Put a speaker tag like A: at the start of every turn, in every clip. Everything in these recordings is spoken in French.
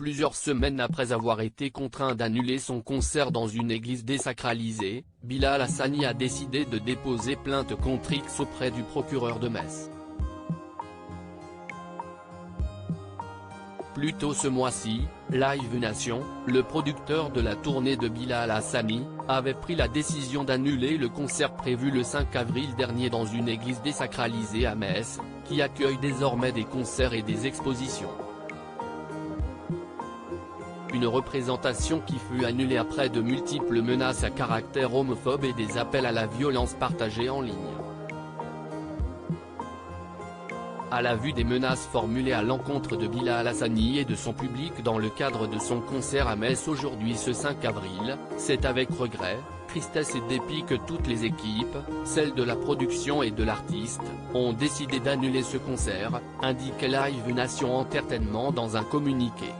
A: Plusieurs semaines après avoir été contraint d'annuler son concert dans une église désacralisée, Bilal Hassani a décidé de déposer plainte contre X auprès du procureur de Metz. Plus tôt ce mois-ci, Live Nation, le producteur de la tournée de Bilal Hassani, avait pris la décision d'annuler le concert prévu le 5 avril dernier dans une église désacralisée à Metz, qui accueille désormais des concerts et des expositions. Une représentation qui fut annulée après de multiples menaces à caractère homophobe et des appels à la violence partagés en ligne. À la vue des menaces formulées à l'encontre de Bilal Hassani et de son public dans le cadre de son concert à Metz aujourd'hui ce 5 avril, c'est avec regret, tristesse et dépit que toutes les équipes, celles de la production et de l'artiste, ont décidé d'annuler ce concert, indique Live Nation Entertainment dans un communiqué.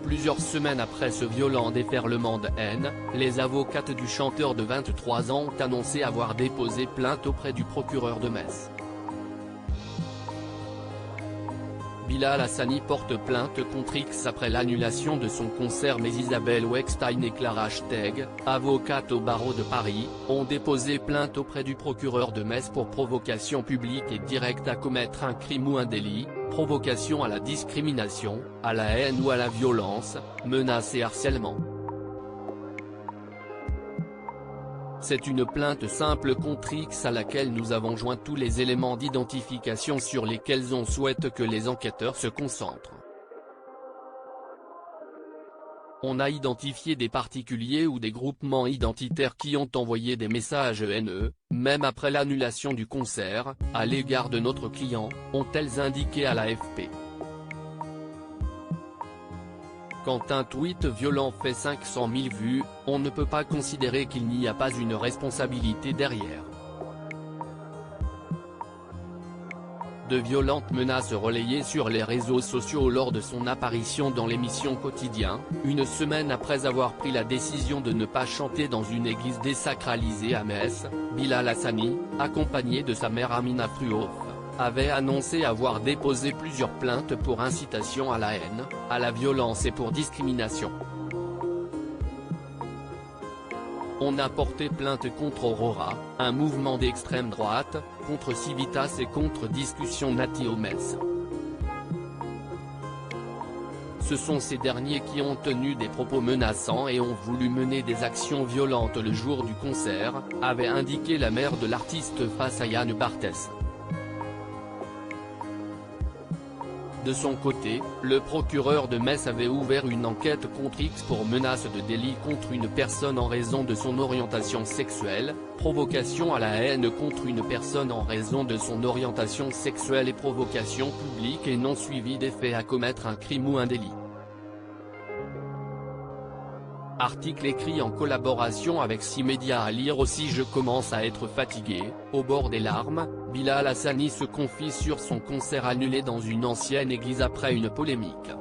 A: Plusieurs semaines après ce violent déferlement de haine, les avocates du chanteur de 23 ans ont annoncé avoir déposé plainte auprès du procureur de Metz. Bilal Hassani porte plainte contre X après l'annulation de son concert, mais Isabelle Weckstein et Clara Steg, avocates au barreau de Paris, ont déposé plainte auprès du procureur de Metz pour provocation publique et directe à commettre un crime ou un délit, provocation à la discrimination, à la haine ou à la violence, menace et harcèlement. C'est une plainte simple contre X à laquelle nous avons joint tous les éléments d'identification sur lesquels on souhaite que les enquêteurs se concentrent. On a identifié des particuliers ou des groupements identitaires qui ont envoyé des messages haineux, même après l'annulation du concert, à l'égard de notre client, ont-elles indiqué à l'AFP. Quand un tweet violent fait 500 000 vues, on ne peut pas considérer qu'il n'y a pas une responsabilité derrière. De violentes menaces relayées sur les réseaux sociaux lors de son apparition dans l'émission Quotidien, une semaine après avoir pris la décision de ne pas chanter dans une église désacralisée à Metz, Bilal Hassani, accompagné de sa mère Amina Fruhoff, avait annoncé avoir déposé plusieurs plaintes pour incitation à la haine, à la violence et pour discrimination. On a porté plainte contre Aurora, un mouvement d'extrême droite, contre Civitas et contre Discussion Nati au Metz. Ce sont ces derniers qui ont tenu des propos menaçants et ont voulu mener des actions violentes le jour du concert, avait indiqué la mère de l'artiste face à Yann Barthès. De son côté, le procureur de Metz avait ouvert une enquête contre X pour menace de délit contre une personne en raison de son orientation sexuelle, provocation à la haine contre une personne en raison de son orientation sexuelle et provocation publique et non suivie des faits à commettre un crime ou un délit. Article écrit en collaboration avec 6 médias à lire aussi. Je commence à être fatigué, au bord des larmes, Bilal Hassani se confie sur son concert annulé dans une ancienne église après une polémique.